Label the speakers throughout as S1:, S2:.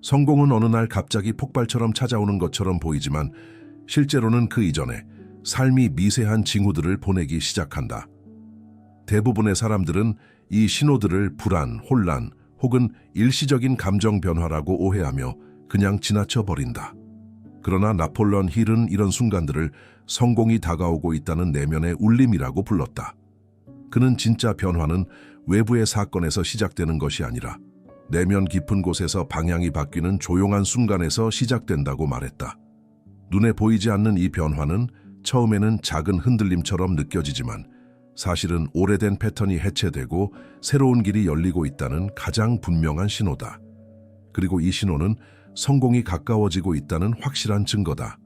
S1: 성공은 어느 날 갑자기 폭발처럼 찾아오는 것처럼 보이지만 실제로는 그 이전에 삶이 미세한 징후들을 보내기 시작한다. 대부분의 사람들은 이 신호들을 불안, 혼란 혹은 일시적인 감정 변화라고 오해하며 그냥 지나쳐 버린다. 그러나 나폴레온 힐은 이런 순간들을 성공이 다가오고 있다는 내면의 울림이라고 불렀다. 그는 진짜 변화는 외부의 사건에서 시작되는 것이 아니라 내면 깊은 곳에서 방향이 바뀌는 조용한 순간에서 시작된다고 말했다. 눈에 보이지 않는 이 변화는 처음에는 작은 흔들림처럼 느껴지지만 사실은 오래된 패턴이 해체되고 새로운 길이 열리고 있다는 가장 분명한 신호다. 그리고 이 신호는 성공이 가까워지고 있다는 확실한 증거다.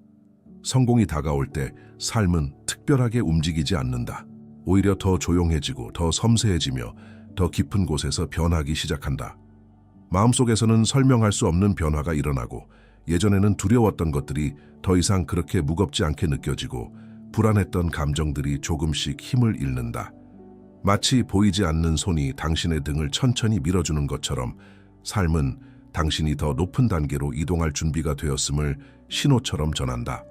S1: 성공이 다가올 때 삶은 특별하게 움직이지 않는다. 오히려 더 조용해지고 더 섬세해지며 더 깊은 곳에서 변하기 시작한다. 마음속에서는 설명할 수 없는 변화가 일어나고 예전에는 두려웠던 것들이 더 이상 그렇게 무겁지 않게 느껴지고 불안했던 감정들이 조금씩 힘을 잃는다. 마치 보이지 않는 손이 당신의 등을 천천히 밀어주는 것처럼 삶은 당신이 더 높은 단계로 이동할 준비가 되었음을 신호처럼 전한다.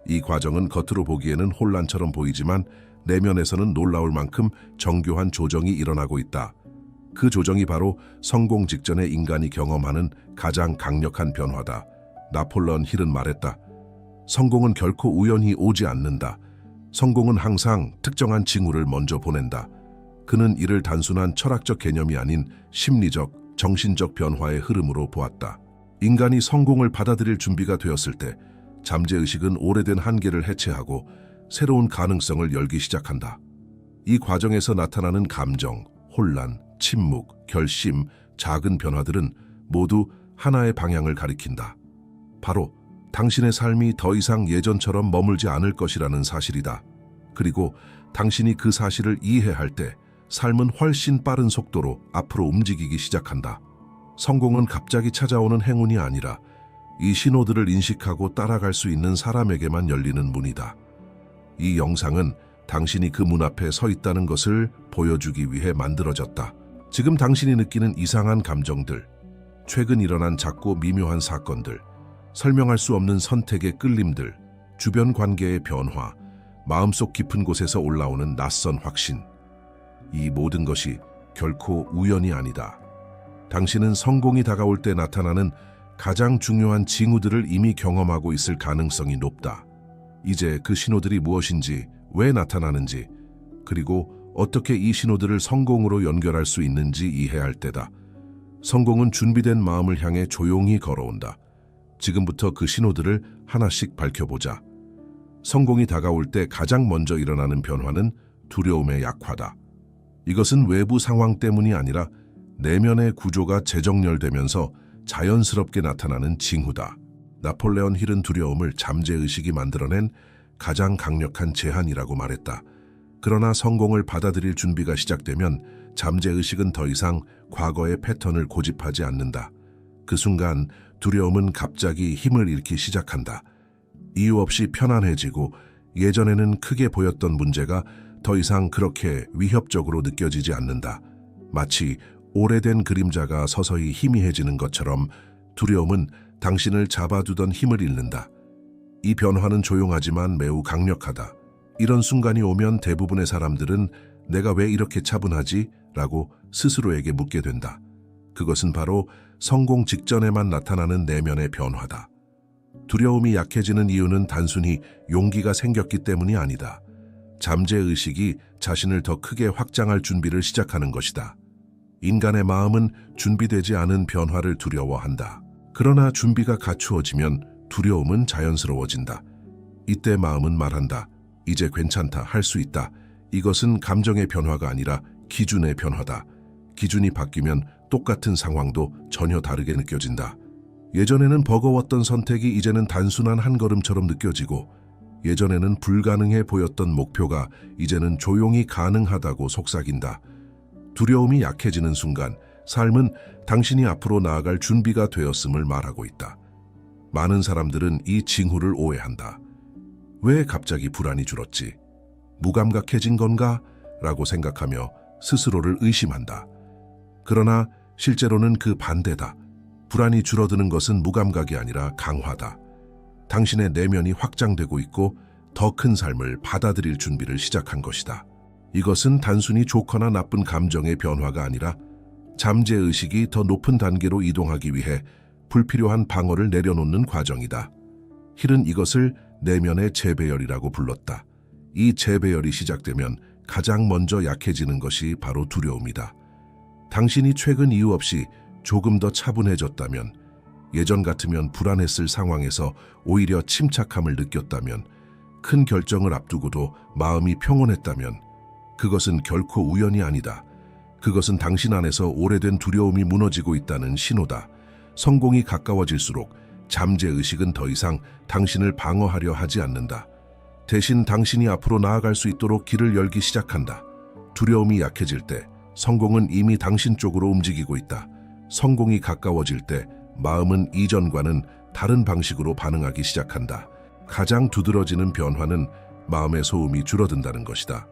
S1: 이 과정은 겉으로 보기에는 혼란처럼 보이지만 내면에서는 놀라울 만큼 정교한 조정이 일어나고 있다. 그 조정이 바로 성공 직전에 인간이 경험하는 가장 강력한 변화다. 나폴레온 힐은 말했다. 성공은 결코 우연히 오지 않는다. 성공은 항상 특정한 징후를 먼저 보낸다. 그는 이를 단순한 철학적 개념이 아닌 심리적, 정신적 변화의 흐름으로 보았다. 인간이 성공을 받아들일 준비가 되었을 때 잠재의식은 오래된 한계를 해체하고 새로운 가능성을 열기 시작한다. 이 과정에서 나타나는 감정, 혼란, 침묵, 결심, 작은 변화들은 모두 하나의 방향을 가리킨다. 바로 당신의 삶이 더 이상 예전처럼 머물지 않을 것이라는 사실이다. 그리고 당신이 그 사실을 이해할 때 삶은 훨씬 빠른 속도로 앞으로 움직이기 시작한다. 성공은 갑자기 찾아오는 행운이 아니라 이 신호들을 인식하고 따라갈 수 있는 사람에게만 열리는 문이다. 이 영상은 당신이 그 문 앞에 서 있다는 것을 보여주기 위해 만들어졌다. 지금 당신이 느끼는 이상한 감정들, 최근 일어난 작고 미묘한 사건들, 설명할 수 없는 선택의 끌림들, 주변 관계의 변화, 마음속 깊은 곳에서 올라오는 낯선 확신. 이 모든 것이 결코 우연이 아니다. 당신은 성공이 다가올 때 나타나는 가장 중요한 징후들을 이미 경험하고 있을 가능성이 높다. 이제 그 신호들이 무엇인지, 왜 나타나는지, 그리고 어떻게 이 신호들을 성공으로 연결할 수 있는지 이해할 때다. 성공은 준비된 마음을 향해 조용히 걸어온다. 지금부터 그 신호들을 하나씩 밝혀보자. 성공이 다가올 때 가장 먼저 일어나는 변화는 두려움의 약화다. 이것은 외부 상황 때문이 아니라 내면의 구조가 재정렬되면서 자연스럽게 나타나는 징후다. 나폴레온 힐은 두려움을 잠재의식이 만들어낸 가장 강력한 제한이라고 말했다. 그러나 성공을 받아들일 준비가 시작되면 잠재의식은 더 이상 과거의 패턴을 고집하지 않는다. 그 순간 두려움은 갑자기 힘을 잃기 시작한다. 이유 없이 편안해지고 예전에는 크게 보였던 문제가 더 이상 그렇게 위협적으로 느껴지지 않는다. 마치 오래된 그림자가 서서히 희미해지는 것처럼 두려움은 당신을 잡아두던 힘을 잃는다. 이 변화는 조용하지만 매우 강력하다. 이런 순간이 오면 대부분의 사람들은 내가 왜 이렇게 차분하지? 라고 스스로에게 묻게 된다. 그것은 바로 성공 직전에만 나타나는 내면의 변화다. 두려움이 약해지는 이유는 단순히 용기가 생겼기 때문이 아니다. 잠재의식이 자신을 더 크게 확장할 준비를 시작하는 것이다. 인간의 마음은 준비되지 않은 변화를 두려워한다. 그러나 준비가 갖추어지면 두려움은 자연스러워진다. 이때 마음은 말한다. 이제 괜찮다, 할 수 있다. 이것은 감정의 변화가 아니라 기준의 변화다. 기준이 바뀌면 똑같은 상황도 전혀 다르게 느껴진다. 예전에는 버거웠던 선택이 이제는 단순한 한 걸음처럼 느껴지고, 예전에는 불가능해 보였던 목표가 이제는 조용히 가능하다고 속삭인다. 두려움이 약해지는 순간 삶은 당신이 앞으로 나아갈 준비가 되었음을 말하고 있다. 많은 사람들은 이 징후를 오해한다. 왜 갑자기 불안이 줄었지? 무감각해진 건가? 라고 생각하며 스스로를 의심한다. 그러나 실제로는 그 반대다. 불안이 줄어드는 것은 무감각이 아니라 강화다. 당신의 내면이 확장되고 있고 더 큰 삶을 받아들일 준비를 시작한 것이다. 이것은 단순히 좋거나 나쁜 감정의 변화가 아니라 잠재의식이 더 높은 단계로 이동하기 위해 불필요한 방어를 내려놓는 과정이다. 힐은 이것을 내면의 재배열이라고 불렀다. 이 재배열이 시작되면 가장 먼저 약해지는 것이 바로 두려움이다. 당신이 최근 이유 없이 조금 더 차분해졌다면, 예전 같으면 불안했을 상황에서 오히려 침착함을 느꼈다면, 큰 결정을 앞두고도 마음이 평온했다면 그것은 결코 우연이 아니다. 그것은 당신 안에서 오래된 두려움이 무너지고 있다는 신호다. 성공이 가까워질수록 잠재의식은 더 이상 당신을 방어하려 하지 않는다. 대신 당신이 앞으로 나아갈 수 있도록 길을 열기 시작한다. 두려움이 약해질 때 성공은 이미 당신 쪽으로 움직이고 있다. 성공이 가까워질 때 마음은 이전과는 다른 방식으로 반응하기 시작한다. 가장 두드러지는 변화는 마음의 소음이 줄어든다는 것이다.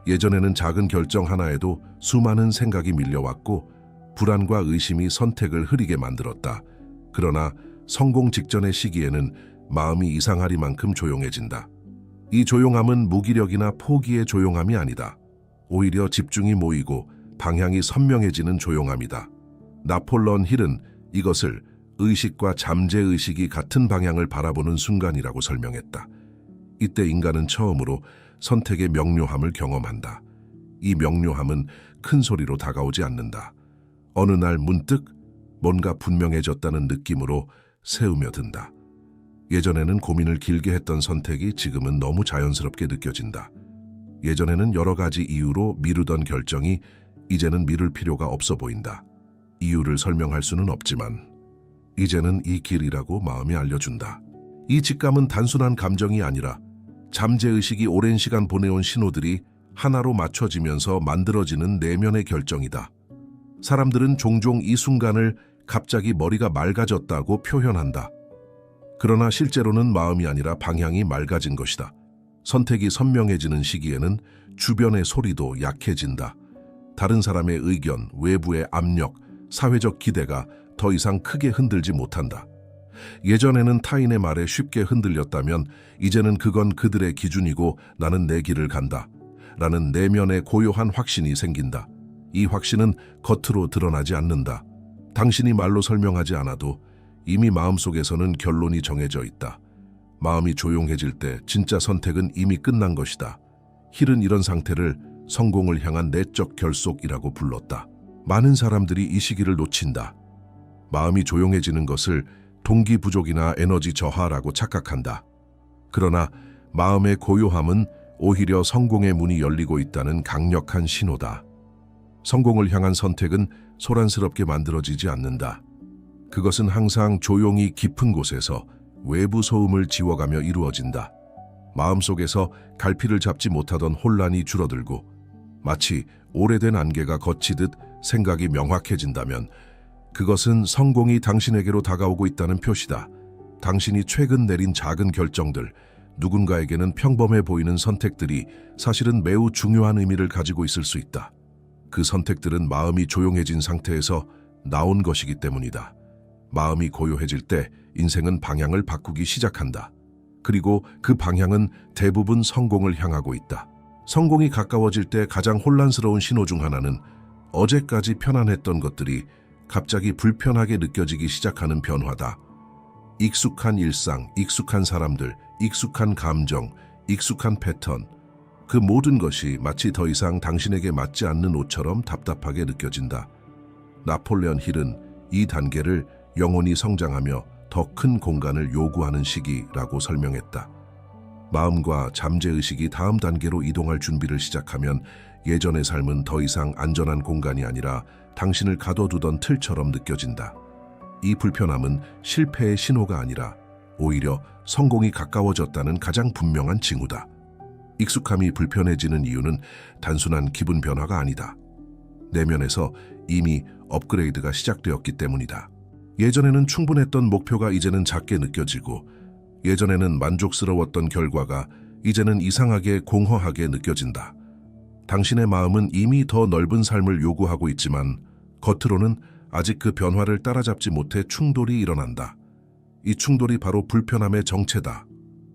S1: 예전에는 작은 결정 하나에도 수많은 생각이 밀려왔고 불안과 의심이 선택을 흐리게 만들었다. 그러나 성공 직전의 시기에는 마음이 이상하리만큼 조용해진다. 이 조용함은 무기력이나 포기의 조용함이 아니다. 오히려 집중이 모이고 방향이 선명해지는 조용함이다. 나폴레온 힐은 이것을 의식과 잠재의식이 같은 방향을 바라보는 순간이라고 설명했다. 이때 인간은 처음으로 선택의 명료함을 경험한다. 이 명료함은 큰 소리로 다가오지 않는다. 어느 날 문득 뭔가 분명해졌다는 느낌으로 새우며든다. 예전에는 고민을 길게 했던 선택이 지금은 너무 자연스럽게 느껴진다. 예전에는 여러 가지 이유로 미루던 결정이 이제는 미룰 필요가 없어 보인다. 이유를 설명할 수는 없지만 이제는 이 길이라고 마음이 알려준다. 이 직감은 단순한 감정이 아니라 잠재의식이 오랜 시간 보내온 신호들이 하나로 맞춰지면서 만들어지는 내면의 결정이다. 사람들은 종종 이 순간을 갑자기 머리가 맑아졌다고 표현한다. 그러나 실제로는 마음이 아니라 방향이 맑아진 것이다. 선택이 선명해지는 시기에는 주변의 소리도 약해진다. 다른 사람의 의견, 외부의 압력, 사회적 기대가 더 이상 크게 흔들지 못한다. 예전에는 타인의 말에 쉽게 흔들렸다면 이제는 그건 그들의 기준이고 나는 내 길을 간다. 라는 내면의 고요한 확신이 생긴다. 이 확신은 겉으로 드러나지 않는다. 당신이 말로 설명하지 않아도 이미 마음속에서는 결론이 정해져 있다. 마음이 조용해질 때 진짜 선택은 이미 끝난 것이다. 힐은 이런 상태를 성공을 향한 내적 결속이라고 불렀다. 많은 사람들이 이 시기를 놓친다. 마음이 조용해지는 것을 동기 부족이나 에너지 저하라고 착각한다. 그러나 마음의 고요함은 오히려 성공의 문이 열리고 있다는 강력한 신호다. 성공을 향한 선택은 소란스럽게 만들어지지 않는다. 그것은 항상 조용히 깊은 곳에서 외부 소음을 지워가며 이루어진다. 마음속에서 갈피를 잡지 못하던 혼란이 줄어들고 마치 오래된 안개가 걷히듯 생각이 명확해진다면 그것은 성공이 당신에게로 다가오고 있다는 표시다. 당신이 최근 내린 작은 결정들, 누군가에게는 평범해 보이는 선택들이 사실은 매우 중요한 의미를 가지고 있을 수 있다. 그 선택들은 마음이 조용해진 상태에서 나온 것이기 때문이다. 마음이 고요해질 때 인생은 방향을 바꾸기 시작한다. 그리고 그 방향은 대부분 성공을 향하고 있다. 성공이 가까워질 때 가장 혼란스러운 신호 중 하나는 어제까지 편안했던 것들이 갑자기 불편하게 느껴지기 시작하는 변화다. 익숙한 일상, 익숙한 사람들, 익숙한 감정, 익숙한 패턴, 그 모든 것이 마치 더 이상 당신에게 맞지 않는 옷처럼 답답하게 느껴진다. 나폴레온 힐은 이 단계를 영혼이 성장하며 더 큰 공간을 요구하는 시기라고 설명했다. 마음과 잠재의식이 다음 단계로 이동할 준비를 시작하면 예전의 삶은 더 이상 안전한 공간이 아니라 당신을 가둬두던 틀처럼 느껴진다. 이 불편함은 실패의 신호가 아니라 오히려 성공이 가까워졌다는 가장 분명한 징후다. 익숙함이 불편해지는 이유는 단순한 기분 변화가 아니다. 내면에서 이미 업그레이드가 시작되었기 때문이다. 예전에는 충분했던 목표가 이제는 작게 느껴지고 예전에는 만족스러웠던 결과가 이제는 이상하게 공허하게 느껴진다. 당신의 마음은 이미 더 넓은 삶을 요구하고 있지만 겉으로는 아직 그 변화를 따라잡지 못해 충돌이 일어난다. 이 충돌이 바로 불편함의 정체다.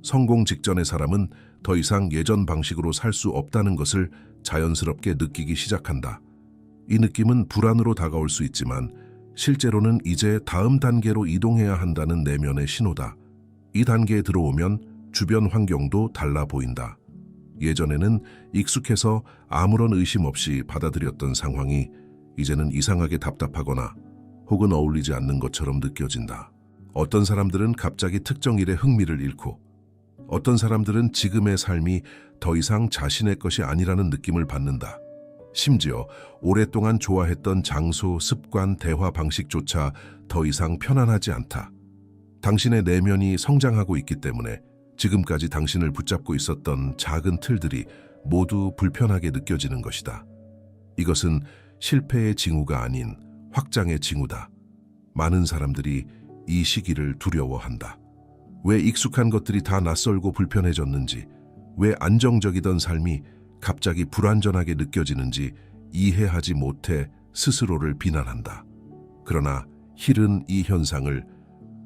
S1: 성공 직전의 사람은 더 이상 예전 방식으로 살 수 없다는 것을 자연스럽게 느끼기 시작한다. 이 느낌은 불안으로 다가올 수 있지만 실제로는 이제 다음 단계로 이동해야 한다는 내면의 신호다. 이 단계에 들어오면 주변 환경도 달라 보인다. 예전에는 익숙해서 아무런 의심 없이 받아들였던 상황이 이제는 이상하게 답답하거나 혹은 어울리지 않는 것처럼 느껴진다. 어떤 사람들은 갑자기 특정 일에 흥미를 잃고 어떤 사람들은 지금의 삶이 더 이상 자신의 것이 아니라는 느낌을 받는다. 심지어 오랫동안 좋아했던 장소, 습관, 대화 방식조차 더 이상 편안하지 않다. 당신의 내면이 성장하고 있기 때문에 지금까지 당신을 붙잡고 있었던 작은 틀들이 모두 불편하게 느껴지는 것이다. 이것은 실패의 징후가 아닌 확장의 징후다. 많은 사람들이 이 시기를 두려워한다. 왜 익숙한 것들이 다 낯설고 불편해졌는지, 왜 안정적이던 삶이 갑자기 불완전하게 느껴지는지 이해하지 못해 스스로를 비난한다. 그러나 힐은 이 현상을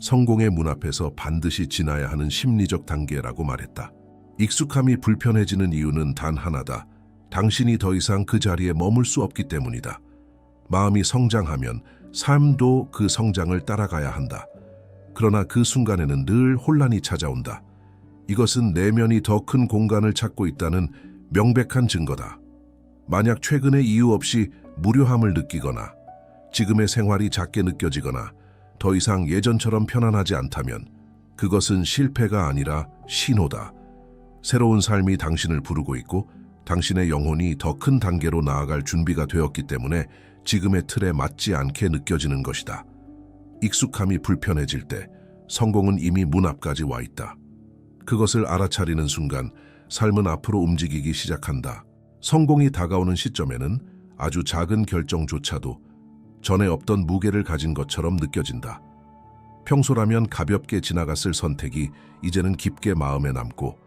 S1: 성공의 문 앞에서 반드시 지나야 하는 심리적 단계라고 말했다. 익숙함이 불편해지는 이유는 단 하나다. 당신이 더 이상 그 자리에 머물 수 없기 때문이다. 마음이 성장하면 삶도 그 성장을 따라가야 한다. 그러나 그 순간에는 늘 혼란이 찾아온다. 이것은 내면이 더 큰 공간을 찾고 있다는 명백한 증거다. 만약 최근에 이유 없이 무료함을 느끼거나 지금의 생활이 작게 느껴지거나 더 이상 예전처럼 편안하지 않다면 그것은 실패가 아니라 신호다. 새로운 삶이 당신을 부르고 있고 당신의 영혼이 더 큰 단계로 나아갈 준비가 되었기 때문에 지금의 틀에 맞지 않게 느껴지는 것이다. 익숙함이 불편해질 때 성공은 이미 문 앞까지 와 있다. 그것을 알아차리는 순간 삶은 앞으로 움직이기 시작한다. 성공이 다가오는 시점에는 아주 작은 결정조차도 전에 없던 무게를 가진 것처럼 느껴진다. 평소라면 가볍게 지나갔을 선택이 이제는 깊게 마음에 남고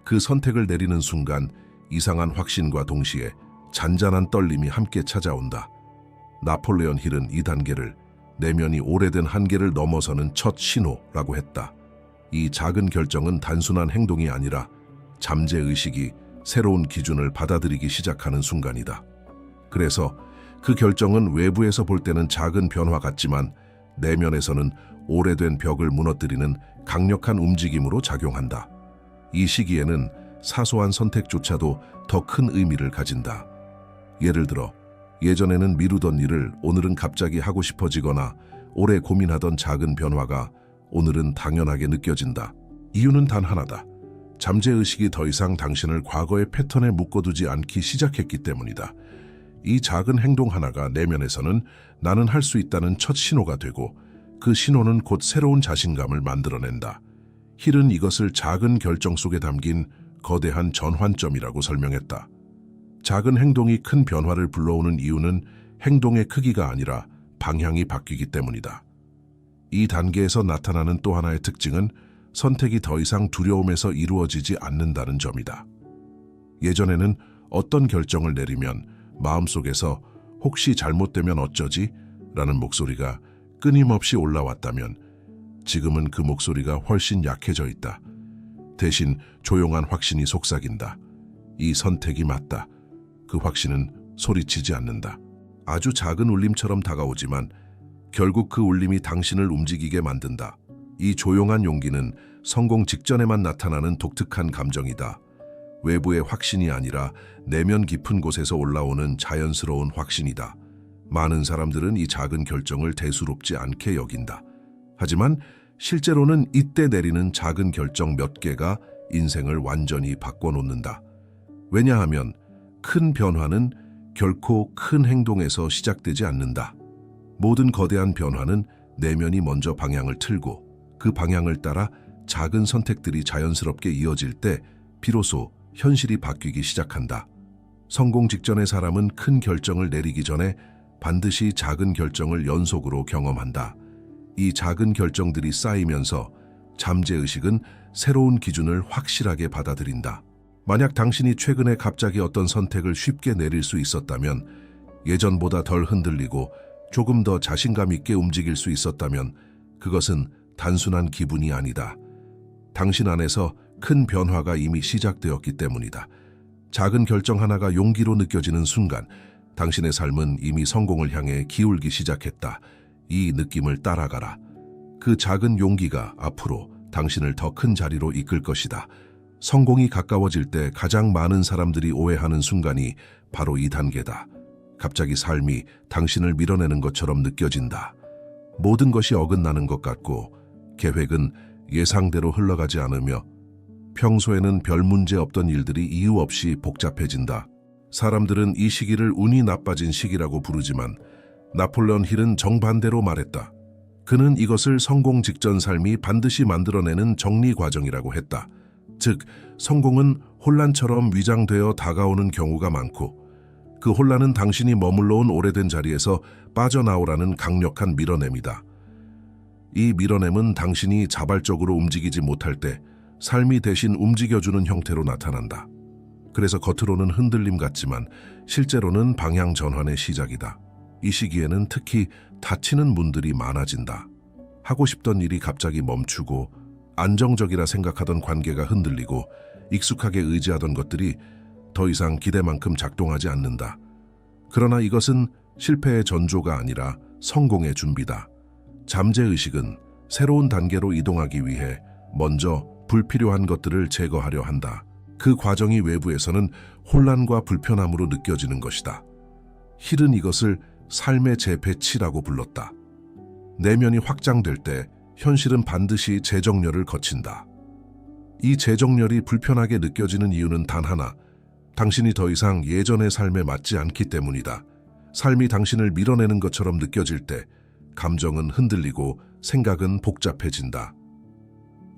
S1: 그 선택을 내리는 순간 이상한 확신과 동시에 잔잔한 떨림이 함께 찾아온다. 나폴레온 힐은 이 단계를 내면이 오래된 한계를 넘어서는 첫 신호라고 했다. 이 작은 결정은 단순한 행동이 아니라 잠재의식이 새로운 기준을 받아들이기 시작하는 순간이다. 그래서 그 결정은 외부에서 볼 때는 작은 변화 같지만 내면에서는 오래된 벽을 무너뜨리는 강력한 움직임으로 작용한다. 이 시기에는 사소한 선택조차도 더 큰 의미를 가진다. 예를 들어 예전에는 미루던 일을 오늘은 갑자기 하고 싶어지거나 오래 고민하던 작은 변화가 오늘은 당연하게 느껴진다. 이유는 단 하나다. 잠재의식이 더 이상 당신을 과거의 패턴에 묶어두지 않기 시작했기 때문이다. 이 작은 행동 하나가 내면에서는 나는 할 수 있다는 첫 신호가 되고 그 신호는 곧 새로운 자신감을 만들어낸다. 힐은 이것을 작은 결정 속에 담긴 거대한 전환점이라고 설명했다. 작은 행동이 큰 변화를 불러오는 이유는 행동의 크기가 아니라 방향이 바뀌기 때문이다. 이 단계에서 나타나는 또 하나의 특징은 선택이 더 이상 두려움에서 이루어지지 않는다는 점이다. 예전에는 어떤 결정을 내리면 마음속에서 혹시 잘못되면 어쩌지? 라는 목소리가 끊임없이 올라왔다면 지금은 그 목소리가 훨씬 약해져 있다. 대신 조용한 확신이 속삭인다. 이 선택이 맞다. 그 확신은 소리치지 않는다. 아주 작은 울림처럼 다가오지만 결국 그 울림이 당신을 움직이게 만든다. 이 조용한 용기는 성공 직전에만 나타나는 독특한 감정이다. 외부의 확신이 아니라 내면 깊은 곳에서 올라오는 자연스러운 확신이다. 많은 사람들은 이 작은 결정을 대수롭지 않게 여긴다. 하지만 실제로는 이때 내리는 작은 결정 몇 개가 인생을 완전히 바꿔놓는다. 왜냐하면 큰 변화는 결코 큰 행동에서 시작되지 않는다. 모든 거대한 변화는 내면이 먼저 방향을 틀고 그 방향을 따라 작은 선택들이 자연스럽게 이어질 때 비로소 현실이 바뀌기 시작한다. 성공 직전의 사람은 큰 결정을 내리기 전에 반드시 작은 결정을 연속으로 경험한다. 이 작은 결정들이 쌓이면서 잠재의식은 새로운 기준을 확실하게 받아들인다. 만약 당신이 최근에 갑자기 어떤 선택을 쉽게 내릴 수 있었다면 예전보다 덜 흔들리고 조금 더 자신감 있게 움직일 수 있었다면 그것은 단순한 기분이 아니다. 당신 안에서 큰 변화가 이미 시작되었기 때문이다. 작은 결정 하나가 용기로 느껴지는 순간 당신의 삶은 이미 성공을 향해 기울기 시작했다. 이 느낌을 따라가라. 그 작은 용기가 앞으로 당신을 더 큰 자리로 이끌 것이다. 성공이 가까워질 때 가장 많은 사람들이 오해하는 순간이 바로 이 단계다. 갑자기 삶이 당신을 밀어내는 것처럼 느껴진다. 모든 것이 어긋나는 것 같고 계획은 예상대로 흘러가지 않으며 평소에는 별 문제 없던 일들이 이유 없이 복잡해진다. 사람들은 이 시기를 운이 나빠진 시기라고 부르지만 나폴레온 힐은 정반대로 말했다. 그는 이것을 성공 직전 삶이 반드시 만들어내는 정리 과정이라고 했다. 즉, 성공은 혼란처럼 위장되어 다가오는 경우가 많고 그 혼란은 당신이 머물러 온 오래된 자리에서 빠져나오라는 강력한 밀어냄이다. 이 밀어냄은 당신이 자발적으로 움직이지 못할 때 삶이 대신 움직여주는 형태로 나타난다. 그래서 겉으로는 흔들림 같지만 실제로는 방향 전환의 시작이다. 이 시기에는 특히 다치는 문들이 많아진다. 하고 싶던 일이 갑자기 멈추고 안정적이라 생각하던 관계가 흔들리고 익숙하게 의지하던 것들이 더 이상 기대만큼 작동하지 않는다. 그러나 이것은 실패의 전조가 아니라 성공의 준비다. 잠재의식은 새로운 단계로 이동하기 위해 먼저 불필요한 것들을 제거하려 한다. 그 과정이 외부에서는 혼란과 불편함으로 느껴지는 것이다. 힐은 이것을 삶의 재배치라고 불렀다. 내면이 확장될 때 현실은 반드시 재정렬을 거친다. 이 재정렬이 불편하게 느껴지는 이유는 단 하나, 당신이 더 이상 예전의 삶에 맞지 않기 때문이다. 삶이 당신을 밀어내는 것처럼 느껴질 때 감정은 흔들리고 생각은 복잡해진다.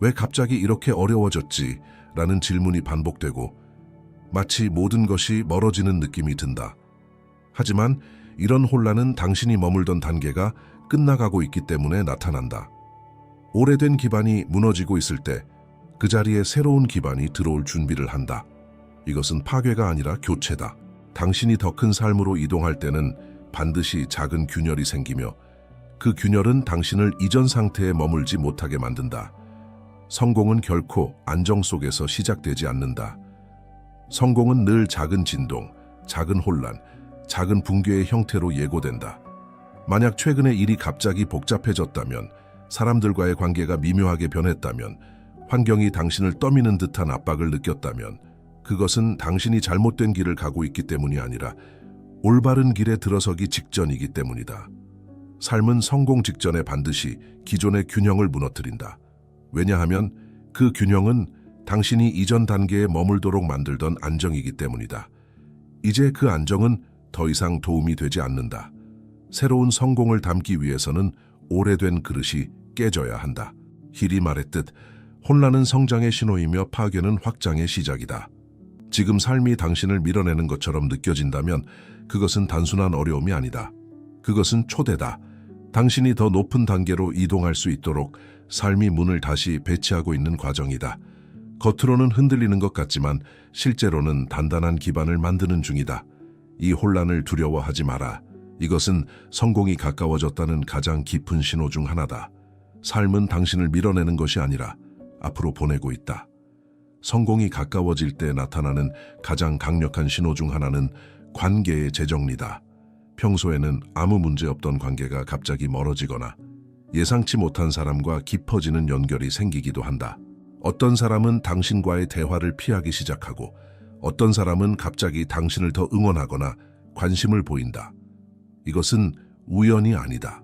S1: 왜 갑자기 이렇게 어려워졌지? 라는 질문이 반복되고 마치 모든 것이 멀어지는 느낌이 든다. 하지만 이런 혼란은 당신이 머물던 단계가 끝나가고 있기 때문에 나타난다. 오래된 기반이 무너지고 있을 때 그 자리에 새로운 기반이 들어올 준비를 한다. 이것은 파괴가 아니라 교체다. 당신이 더 큰 삶으로 이동할 때는 반드시 작은 균열이 생기며 그 균열은 당신을 이전 상태에 머물지 못하게 만든다. 성공은 결코 안정 속에서 시작되지 않는다. 성공은 늘 작은 진동, 작은 혼란, 작은 붕괴의 형태로 예고된다. 만약 최근에 일이 갑자기 복잡해졌다면, 사람들과의 관계가 미묘하게 변했다면, 환경이 당신을 떠미는 듯한 압박을 느꼈다면 그것은 당신이 잘못된 길을 가고 있기 때문이 아니라 올바른 길에 들어서기 직전이기 때문이다. 삶은 성공 직전에 반드시 기존의 균형을 무너뜨린다. 왜냐하면 그 균형은 당신이 이전 단계에 머물도록 만들던 안정이기 때문이다. 이제 그 안정은 더 이상 도움이 되지 않는다. 새로운 성공을 담기 위해서는 오래된 그릇이 깨져야 한다. 힐이 말했듯 혼란은 성장의 신호이며 파괴는 확장의 시작이다. 지금 삶이 당신을 밀어내는 것처럼 느껴진다면 그것은 단순한 어려움이 아니다. 그것은 초대다. 당신이 더 높은 단계로 이동할 수 있도록 삶이 문을 다시 배치하고 있는 과정이다. 겉으로는 흔들리는 것 같지만 실제로는 단단한 기반을 만드는 중이다. 이 혼란을 두려워하지 마라. 이것은 성공이 가까워졌다는 가장 깊은 신호 중 하나다. 삶은 당신을 밀어내는 것이 아니라 앞으로 보내고 있다. 성공이 가까워질 때 나타나는 가장 강력한 신호 중 하나는 관계의 재정리다. 평소에는 아무 문제 없던 관계가 갑자기 멀어지거나 예상치 못한 사람과 깊어지는 연결이 생기기도 한다. 어떤 사람은 당신과의 대화를 피하기 시작하고 어떤 사람은 갑자기 당신을 더 응원하거나 관심을 보인다. 이것은 우연이 아니다.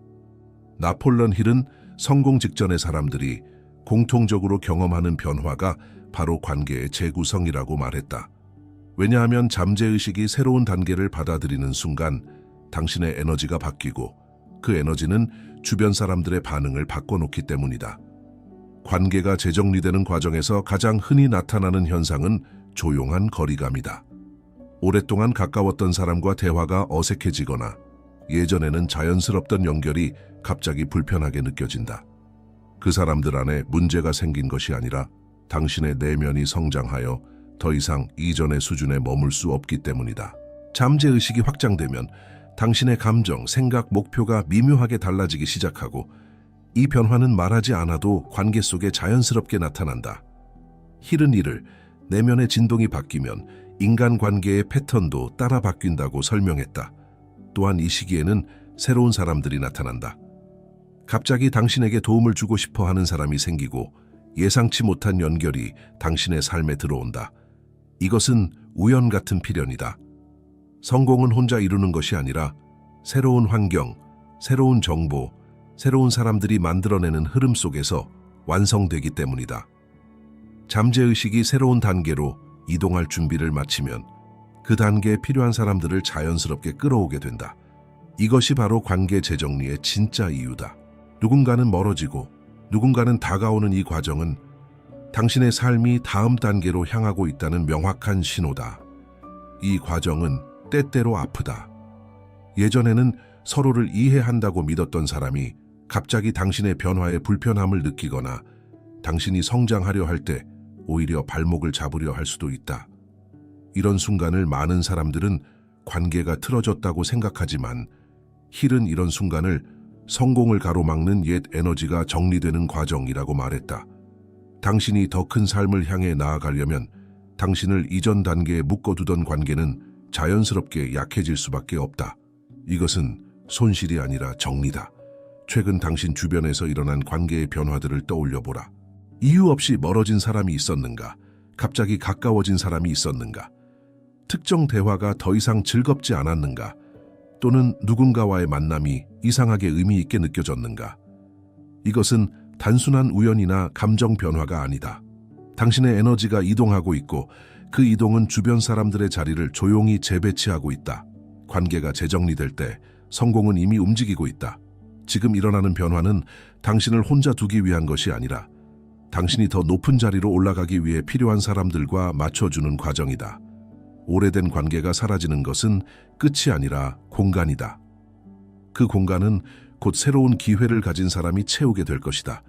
S1: 나폴레온 힐은 성공 직전의 사람들이 공통적으로 경험하는 변화가 바로 관계의 재구성이라고 말했다. 왜냐하면 잠재의식이 새로운 단계를 받아들이는 순간 당신의 에너지가 바뀌고 그 에너지는 주변 사람들의 반응을 바꿔놓기 때문이다. 관계가 재정리되는 과정에서 가장 흔히 나타나는 현상은 조용한 거리감이다. 오랫동안 가까웠던 사람과 대화가 어색해지거나 예전에는 자연스럽던 연결이 갑자기 불편하게 느껴진다. 그 사람들 안에 문제가 생긴 것이 아니라 당신의 내면이 성장하여 더 이상 이전의 수준에 머물 수 없기 때문이다. 잠재의식이 확장되면 당신의 감정, 생각, 목표가 미묘하게 달라지기 시작하고 이 변화는 말하지 않아도 관계 속에 자연스럽게 나타난다. 힐은 이를 내면의 진동이 바뀌면 인간관계의 패턴도 따라 바뀐다고 설명했다. 또한 이 시기에는 새로운 사람들이 나타난다. 갑자기 당신에게 도움을 주고 싶어 하는 사람이 생기고 예상치 못한 연결이 당신의 삶에 들어온다. 이것은 우연 같은 필연이다. 성공은 혼자 이루는 것이 아니라 새로운 환경, 새로운 정보, 새로운 사람들이 만들어내는 흐름 속에서 완성되기 때문이다. 잠재의식이 새로운 단계로 이동할 준비를 마치면 그 단계에 필요한 사람들을 자연스럽게 끌어오게 된다. 이것이 바로 관계 재정리의 진짜 이유다. 누군가는 멀어지고 누군가는 다가오는 이 과정은 당신의 삶이 다음 단계로 향하고 있다는 명확한 신호다. 이 과정은 때때로 아프다. 예전에는 서로를 이해한다고 믿었던 사람이 갑자기 당신의 변화에 불편함을 느끼거나 당신이 성장하려 할 때 오히려 발목을 잡으려 할 수도 있다. 이런 순간을 많은 사람들은 관계가 틀어졌다고 생각하지만 힐은 이런 순간을 성공을 가로막는 옛 에너지가 정리되는 과정이라고 말했다. 당신이 더 큰 삶을 향해 나아가려면 당신을 이전 단계에 묶어두던 관계는 자연스럽게 약해질 수밖에 없다. 이것은 손실이 아니라 정리다. 최근 당신 주변에서 일어난 관계의 변화들을 떠올려보라. 이유 없이 멀어진 사람이 있었는가? 갑자기 가까워진 사람이 있었는가? 특정 대화가 더 이상 즐겁지 않았는가? 또는 누군가와의 만남이 이상하게 의미 있게 느껴졌는가? 이것은 단순한 우연이나 감정 변화가 아니다. 당신의 에너지가 이동하고 있고 그 이동은 주변 사람들의 자리를 조용히 재배치하고 있다. 관계가 재정리될 때 성공은 이미 움직이고 있다. 지금 일어나는 변화는 당신을 혼자 두기 위한 것이 아니라 당신이 더 높은 자리로 올라가기 위해 필요한 사람들과 맞춰주는 과정이다. 오래된 관계가 사라지는 것은 끝이 아니라 공간이다. 그 공간은 곧 새로운 기회를 가진 사람이 채우게 될 것이다.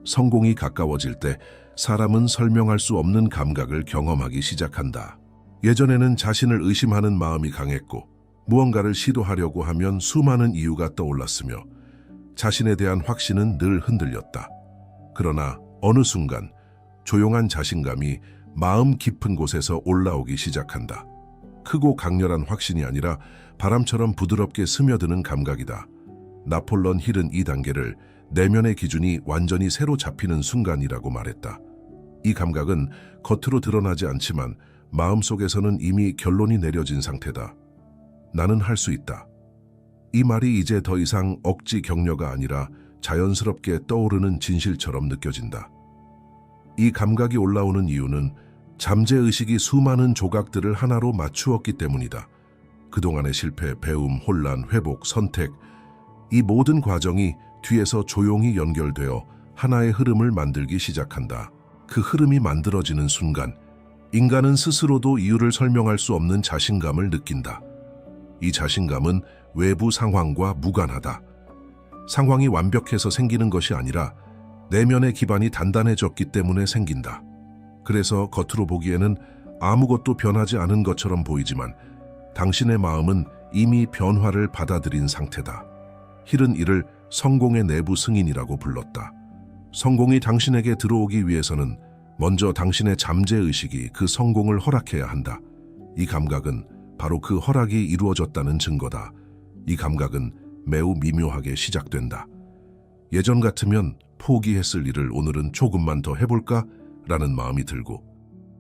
S1: 성공이 가까워질 때 사람은 설명할 수 없는 감각을 경험하기 시작한다. 예전에는 자신을 의심하는 마음이 강했고 무언가를 시도하려고 하면 수많은 이유가 떠올랐으며 자신에 대한 확신은 늘 흔들렸다. 그러나 어느 순간 조용한 자신감이 마음 깊은 곳에서 올라오기 시작한다. 크고 강렬한 확신이 아니라 바람처럼 부드럽게 스며드는 감각이다. 나폴론 힐은 이 단계를 내면의 기준이 완전히 새로 잡히는 순간이라고 말했다. 이 감각은 겉으로 드러나지 않지만 마음속에서는 이미 결론이 내려진 상태다. 나는 할 수 있다. 이 말이 이제 더 이상 억지 격려가 아니라 자연스럽게 떠오르는 진실처럼 느껴진다. 이 감각이 올라오는 이유는 잠재의식이 수많은 조각들을 하나로 맞추었기 때문이다. 그동안의 실패, 배움, 혼란, 회복, 선택, 이 모든 과정이 뒤에서 조용히 연결되어 하나의 흐름을 만들기 시작한다. 그 흐름이 만들어지는 순간 인간은 스스로도 이유를 설명할 수 없는 자신감을 느낀다. 이 자신감은 외부 상황과 무관하다. 상황이 완벽해서 생기는 것이 아니라 내면의 기반이 단단해졌기 때문에 생긴다. 그래서 겉으로 보기에는 아무것도 변하지 않은 것처럼 보이지만 당신의 마음은 이미 변화를 받아들인 상태다. 힐은 이를 성공의 내부 승인이라고 불렀다. 성공이 당신에게 들어오기 위해서는 먼저 당신의 잠재의식이 그 성공을 허락해야 한다. 이 감각은 바로 그 허락이 이루어졌다는 증거다. 이 감각은 매우 미묘하게 시작된다. 예전 같으면 포기했을 일을 오늘은 조금만 더 해볼까? 라는 마음이 들고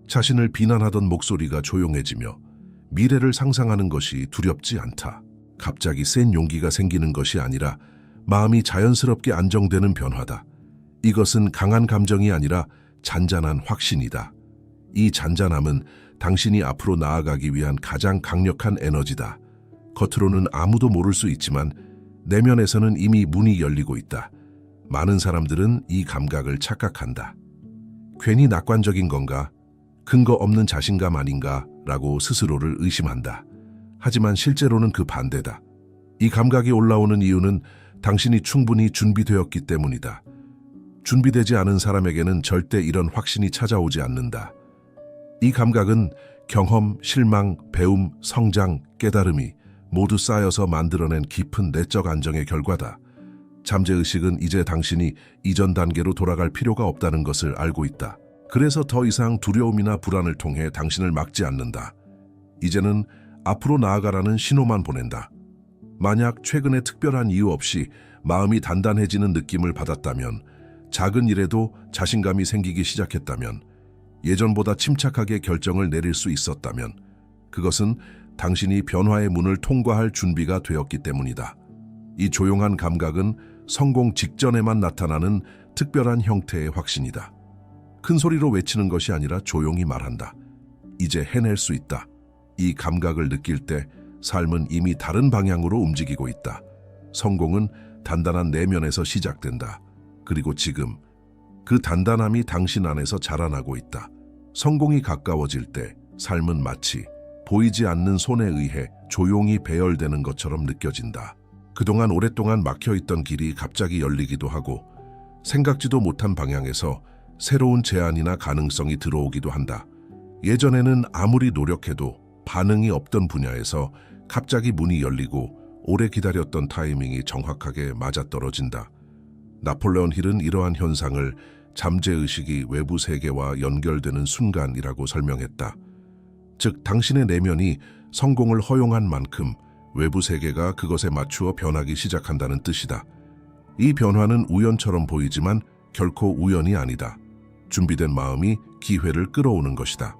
S1: 자신을 비난하던 목소리가 조용해지며 미래를 상상하는 것이 두렵지 않다. 갑자기 센 용기가 생기는 것이 아니라 마음이 자연스럽게 안정되는 변화다. 이것은 강한 감정이 아니라 잔잔한 확신이다. 이 잔잔함은 당신이 앞으로 나아가기 위한 가장 강력한 에너지다. 겉으로는 아무도 모를 수 있지만 내면에서는 이미 문이 열리고 있다. 많은 사람들은 이 감각을 착각한다. 괜히 낙관적인 건가? 근거 없는 자신감 아닌가? 라고 스스로를 의심한다. 하지만 실제로는 그 반대다. 이 감각이 올라오는 이유는 당신이 충분히 준비되었기 때문이다. 준비되지 않은 사람에게는 절대 이런 확신이 찾아오지 않는다. 이 감각은 경험, 실망, 배움, 성장, 깨달음이 모두 쌓여서 만들어낸 깊은 내적 안정의 결과다. 잠재의식은 이제 당신이 이전 단계로 돌아갈 필요가 없다는 것을 알고 있다. 그래서 더 이상 두려움이나 불안을 통해 당신을 막지 않는다. 이제는 앞으로 나아가라는 신호만 보낸다. 만약 최근에 특별한 이유 없이 마음이 단단해지는 느낌을 받았다면, 작은 일에도 자신감이 생기기 시작했다면, 예전보다 침착하게 결정을 내릴 수 있었다면, 그것은 당신이 변화의 문을 통과할 준비가 되었기 때문이다. 이 조용한 감각은 성공 직전에만 나타나는 특별한 형태의 확신이다. 큰 소리로 외치는 것이 아니라 조용히 말한다. 이제 해낼 수 있다. 이 감각을 느낄 때 삶은 이미 다른 방향으로 움직이고 있다. 성공은 단단한 내면에서 시작된다. 그리고 지금 그 단단함이 당신 안에서 자라나고 있다. 성공이 가까워질 때 삶은 마치 보이지 않는 손에 의해 조용히 배열되는 것처럼 느껴진다. 그동안 오랫동안 막혀있던 길이 갑자기 열리기도 하고, 생각지도 못한 방향에서 새로운 제안이나 가능성이 들어오기도 한다. 예전에는 아무리 노력해도 반응이 없던 분야에서 갑자기 문이 열리고 오래 기다렸던 타이밍이 정확하게 맞아떨어진다. 나폴레온 힐은 이러한 현상을 잠재의식이 외부 세계와 연결되는 순간이라고 설명했다. 즉, 당신의 내면이 성공을 허용한 만큼 외부 세계가 그것에 맞추어 변하기 시작한다는 뜻이다. 이 변화는 우연처럼 보이지만 결코 우연이 아니다. 준비된 마음이 기회를 끌어오는 것이다.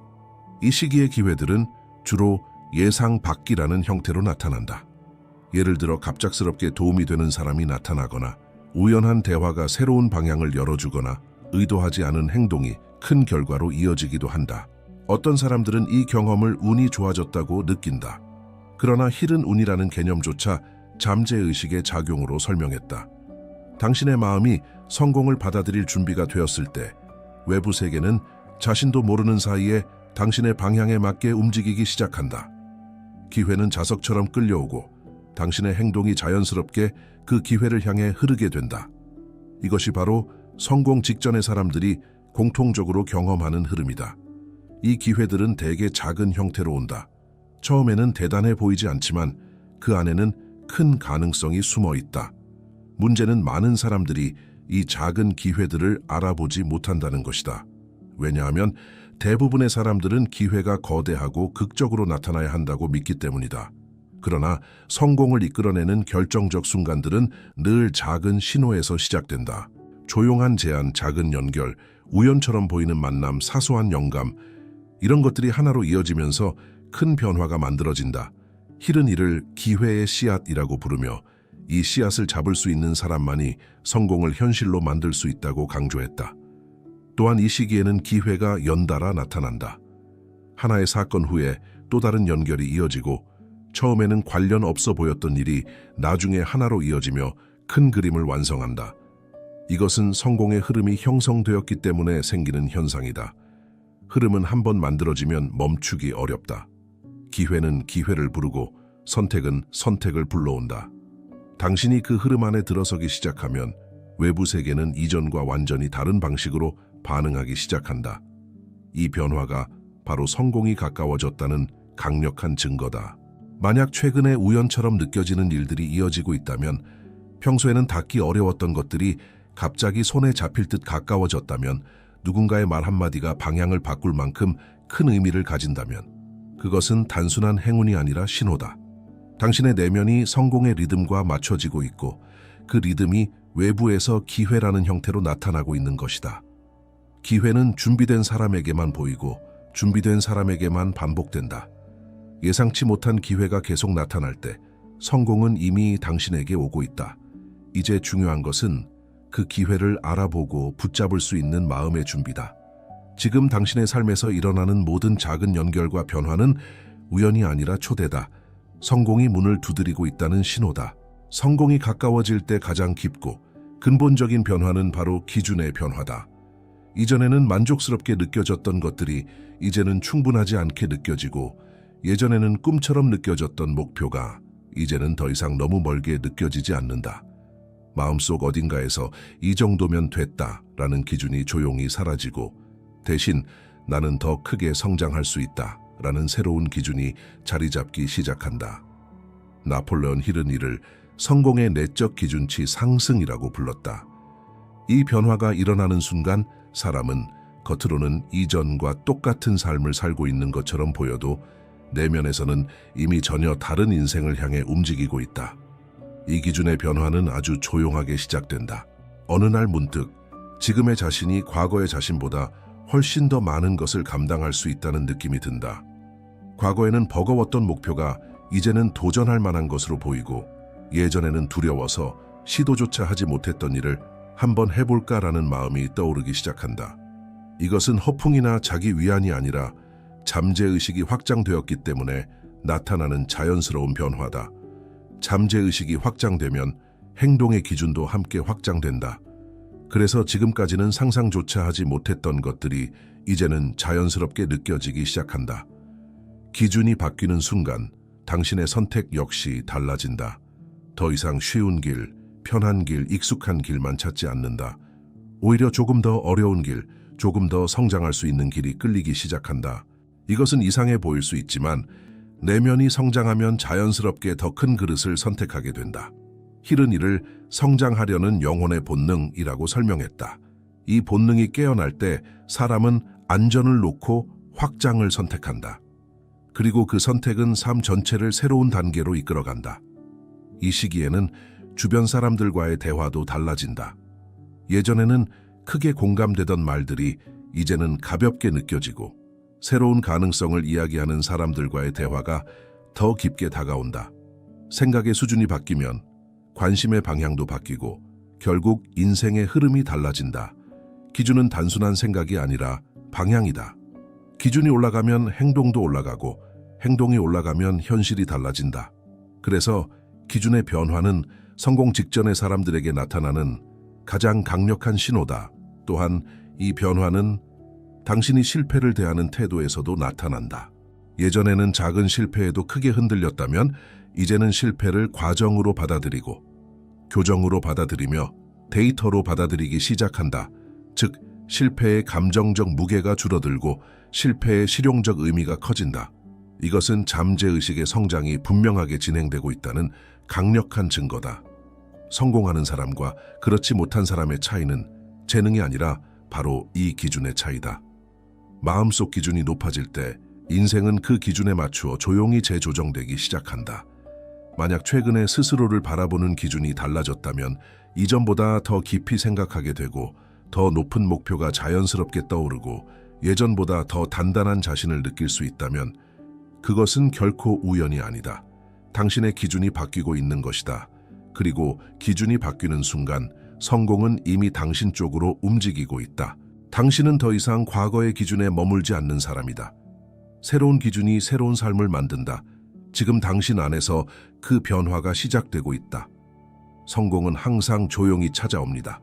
S1: 이 시기의 기회들은 주로 예상 밖이라는 형태로 나타난다. 예를 들어 갑작스럽게 도움이 되는 사람이 나타나거나, 우연한 대화가 새로운 방향을 열어주거나, 의도하지 않은 행동이 큰 결과로 이어지기도 한다. 어떤 사람들은 이 경험을 운이 좋아졌다고 느낀다. 그러나 힐은 운이라는 개념조차 잠재의식의 작용으로 설명했다. 당신의 마음이 성공을 받아들일 준비가 되었을 때 외부 세계는 자신도 모르는 사이에 당신의 방향에 맞게 움직이기 시작한다. 기회는 자석처럼 끌려오고 당신의 행동이 자연스럽게 그 기회를 향해 흐르게 된다. 이것이 바로 성공 직전의 사람들이 공통적으로 경험하는 흐름이다. 이 기회들은 대개 작은 형태로 온다. 처음에는 대단해 보이지 않지만 그 안에는 큰 가능성이 숨어 있다. 문제는 많은 사람들이 이 작은 기회들을 알아보지 못한다는 것이다. 왜냐하면 대부분의 사람들은 기회가 거대하고 극적으로 나타나야 한다고 믿기 때문이다. 그러나 성공을 이끌어내는 결정적 순간들은 늘 작은 신호에서 시작된다. 조용한 제안, 작은 연결, 우연처럼 보이는 만남, 사소한 영감, 이런 것들이 하나로 이어지면서 큰 변화가 만들어진다. 힐은 이를 기회의 씨앗이라고 부르며 이 씨앗을 잡을 수 있는 사람만이 성공을 현실로 만들 수 있다고 강조했다. 또한 이 시기에는 기회가 연달아 나타난다. 하나의 사건 후에 또 다른 연결이 이어지고, 처음에는 관련 없어 보였던 일이 나중에 하나로 이어지며 큰 그림을 완성한다. 이것은 성공의 흐름이 형성되었기 때문에 생기는 현상이다. 흐름은 한번 만들어지면 멈추기 어렵다. 기회는 기회를 부르고 선택은 선택을 불러온다. 당신이 그 흐름 안에 들어서기 시작하면 외부 세계는 이전과 완전히 다른 방식으로 반응하기 시작한다. 이 변화가 바로 성공이 가까워졌다는 강력한 증거다. 만약 최근에 우연처럼 느껴지는 일들이 이어지고 있다면, 평소에는 닿기 어려웠던 것들이 갑자기 손에 잡힐 듯 가까워졌다면, 누군가의 말 한마디가 방향을 바꿀 만큼 큰 의미를 가진다면, 그것은 단순한 행운이 아니라 신호다. 당신의 내면이 성공의 리듬과 맞춰지고 있고, 그 리듬이 외부에서 기회라는 형태로 나타나고 있는 것이다. 기회는 준비된 사람에게만 보이고 준비된 사람에게만 반복된다. 예상치 못한 기회가 계속 나타날 때 성공은 이미 당신에게 오고 있다. 이제 중요한 것은 그 기회를 알아보고 붙잡을 수 있는 마음의 준비다. 지금 당신의 삶에서 일어나는 모든 작은 연결과 변화는 우연이 아니라 초대다. 성공이 문을 두드리고 있다는 신호다. 성공이 가까워질 때 가장 깊고 근본적인 변화는 바로 기준의 변화다. 이전에는 만족스럽게 느껴졌던 것들이 이제는 충분하지 않게 느껴지고, 예전에는 꿈처럼 느껴졌던 목표가 이제는 더 이상 너무 멀게 느껴지지 않는다. 마음속 어딘가에서 이 정도면 됐다라는 기준이 조용히 사라지고, 대신 나는 더 크게 성장할 수 있다라는 새로운 기준이 자리 잡기 시작한다. 나폴레온 힐은 이를 성공의 내적 기준치 상승이라고 불렀다. 이 변화가 일어나는 순간 사람은 겉으로는 이전과 똑같은 삶을 살고 있는 것처럼 보여도 내면에서는 이미 전혀 다른 인생을 향해 움직이고 있다. 이 기준의 변화는 아주 조용하게 시작된다. 어느 날 문득 지금의 자신이 과거의 자신보다 훨씬 더 많은 것을 감당할 수 있다는 느낌이 든다. 과거에는 버거웠던 목표가 이제는 도전할 만한 것으로 보이고, 예전에는 두려워서 시도조차 하지 못했던 일을 한번 해볼까라는 마음이 떠오르기 시작한다. 이것은 허풍이나 자기 위안이 아니라 잠재의식이 확장되었기 때문에 나타나는 자연스러운 변화다. 잠재의식이 확장되면 행동의 기준도 함께 확장된다. 그래서 지금까지는 상상조차 하지 못했던 것들이 이제는 자연스럽게 느껴지기 시작한다. 기준이 바뀌는 순간 당신의 선택 역시 달라진다. 더 이상 쉬운 길, 편한 길, 익숙한 길만 찾지 않는다. 오히려 조금 더 어려운 길, 조금 더 성장할 수 있는 길이 끌리기 시작한다. 이것은 이상해 보일 수 있지만 내면이 성장하면 자연스럽게 더 큰 그릇을 선택하게 된다. 힐은 이를 성장하려는 영혼의 본능이라고 설명했다. 이 본능이 깨어날 때 사람은 안전을 놓고 확장을 선택한다. 그리고 그 선택은 삶 전체를 새로운 단계로 이끌어간다. 이 시기에는 주변 사람들과의 대화도 달라진다. 예전에는 크게 공감되던 말들이 이제는 가볍게 느껴지고, 새로운 가능성을 이야기하는 사람들과의 대화가 더 깊게 다가온다. 생각의 수준이 바뀌면 관심의 방향도 바뀌고 결국 인생의 흐름이 달라진다. 기준은 단순한 생각이 아니라 방향이다. 기준이 올라가면 행동도 올라가고 행동이 올라가면 현실이 달라진다. 그래서 기준의 변화는 성공 직전의 사람들에게 나타나는 가장 강력한 신호다. 또한 이 변화는 당신이 실패를 대하는 태도에서도 나타난다. 예전에는 작은 실패에도 크게 흔들렸다면 이제는 실패를 과정으로 받아들이고 교정으로 받아들이며 데이터로 받아들이기 시작한다. 즉, 실패의 감정적 무게가 줄어들고 실패의 실용적 의미가 커진다. 이것은 잠재의식의 성장이 분명하게 진행되고 있다는 강력한 증거다. 성공하는 사람과 그렇지 못한 사람의 차이는 재능이 아니라 바로 이 기준의 차이다. 마음속 기준이 높아질 때 인생은 그 기준에 맞추어 조용히 재조정되기 시작한다. 만약 최근에 스스로를 바라보는 기준이 달라졌다면 이전보다 더 깊이 생각하게 되고 더 높은 목표가 자연스럽게 떠오르고 예전보다 더 단단한 자신을 느낄 수 있다면 그것은 결코 우연이 아니다. 당신의 기준이 바뀌고 있는 것이다. 그리고 기준이 바뀌는 순간 성공은 이미 당신 쪽으로 움직이고 있다. 당신은 더 이상 과거의 기준에 머물지 않는 사람이다. 새로운 기준이 새로운 삶을 만든다. 지금 당신 안에서 그 변화가 시작되고 있다. 성공은 항상 조용히 찾아옵니다.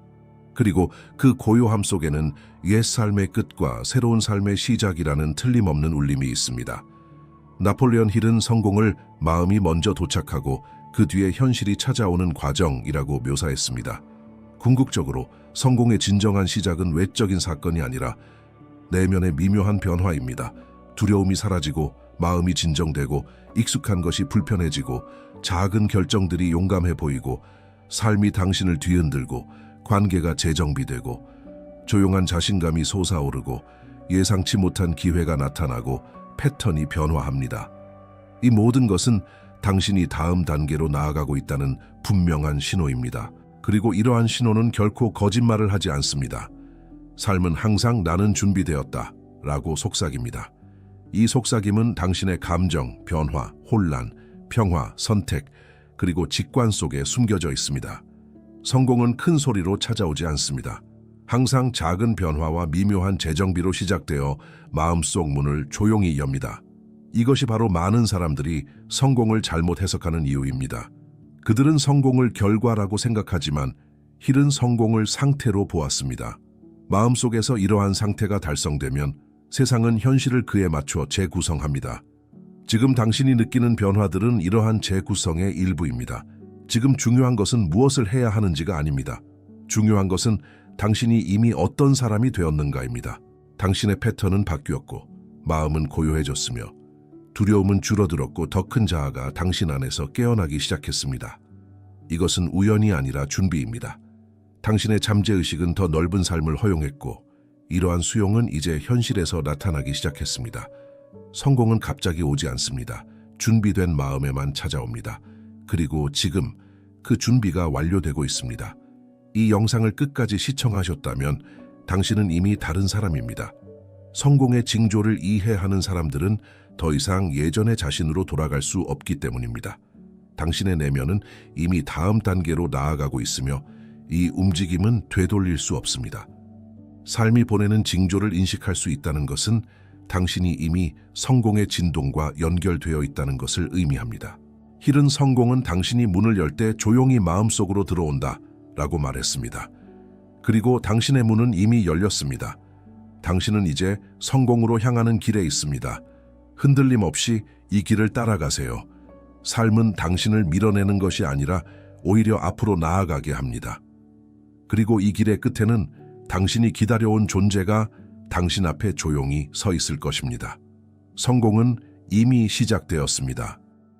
S1: 그리고 그 고요함 속에는 옛 삶의 끝과 새로운 삶의 시작이라는 틀림없는 울림이 있습니다. 나폴레온 힐은 성공을 마음이 먼저 도착하고 그 뒤에 현실이 찾아오는 과정이라고 묘사했습니다. 궁극적으로 성공의 진정한 시작은 외적인 사건이 아니라 내면의 미묘한 변화입니다. 두려움이 사라지고 마음이 진정되고 익숙한 것이 불편해지고 작은 결정들이 용감해 보이고 삶이 당신을 뒤흔들고 관계가 재정비되고 조용한 자신감이 솟아오르고 예상치 못한 기회가 나타나고 패턴이 변화합니다. 이 모든 것은 당신이 다음 단계로 나아가고 있다는 분명한 신호입니다. 그리고 이러한 신호는 결코 거짓말을 하지 않습니다. 삶은 항상 나는 준비되었다 라고 속삭입니다. 이 속삭임은 당신의 감정, 변화, 혼란, 평화, 선택, 그리고 직관 속에 숨겨져 있습니다. 성공은 큰 소리로 찾아오지 않습니다. 항상 작은 변화와 미묘한 재정비로 시작되어 마음속 문을 조용히 엽니다. 이것이 바로 많은 사람들이 성공을 잘못 해석하는 이유입니다. 그들은 성공을 결과라고 생각하지만 힐은 성공을 상태로 보았습니다. 마음속에서 이러한 상태가 달성되면 세상은 현실을 그에 맞춰 재구성합니다. 지금 당신이 느끼는 변화들은 이러한 재구성의 일부입니다. 지금 중요한 것은 무엇을 해야 하는지가 아닙니다. 중요한 것은 당신이 이미 어떤 사람이 되었는가입니다. 당신의 패턴은 바뀌었고 마음은 고요해졌으며 두려움은 줄어들었고 더 큰 자아가 당신 안에서 깨어나기 시작했습니다. 이것은 우연이 아니라 준비입니다. 당신의 잠재의식은 더 넓은 삶을 허용했고 이러한 수용은 이제 현실에서 나타나기 시작했습니다. 성공은 갑자기 오지 않습니다. 준비된 마음에만 찾아옵니다. 그리고 지금 그 준비가 완료되고 있습니다. 이 영상을 끝까지 시청하셨다면 당신은 이미 다른 사람입니다. 성공의 징조를 이해하는 사람들은 더 이상 예전의 자신으로 돌아갈 수 없기 때문입니다. 당신의 내면은 이미 다음 단계로 나아가고 있으며 이 움직임은 되돌릴 수 없습니다. 삶이 보내는 징조를 인식할 수 있다는 것은 당신이 이미 성공의 진동과 연결되어 있다는 것을 의미합니다. 힐은 성공은 당신이 문을 열 때 조용히 마음속으로 들어온다 라고 말했습니다. 그리고 당신의 문은 이미 열렸습니다. 당신은 이제 성공으로 향하는 길에 있습니다. 흔들림 없이 이 길을 따라가세요. 삶은 당신을 밀어내는 것이 아니라 오히려 앞으로 나아가게 합니다. 그리고 이 길의 끝에는 당신이 기다려온 존재가 당신 앞에 조용히 서 있을 것입니다. 성공은 이미 시작되었습니다.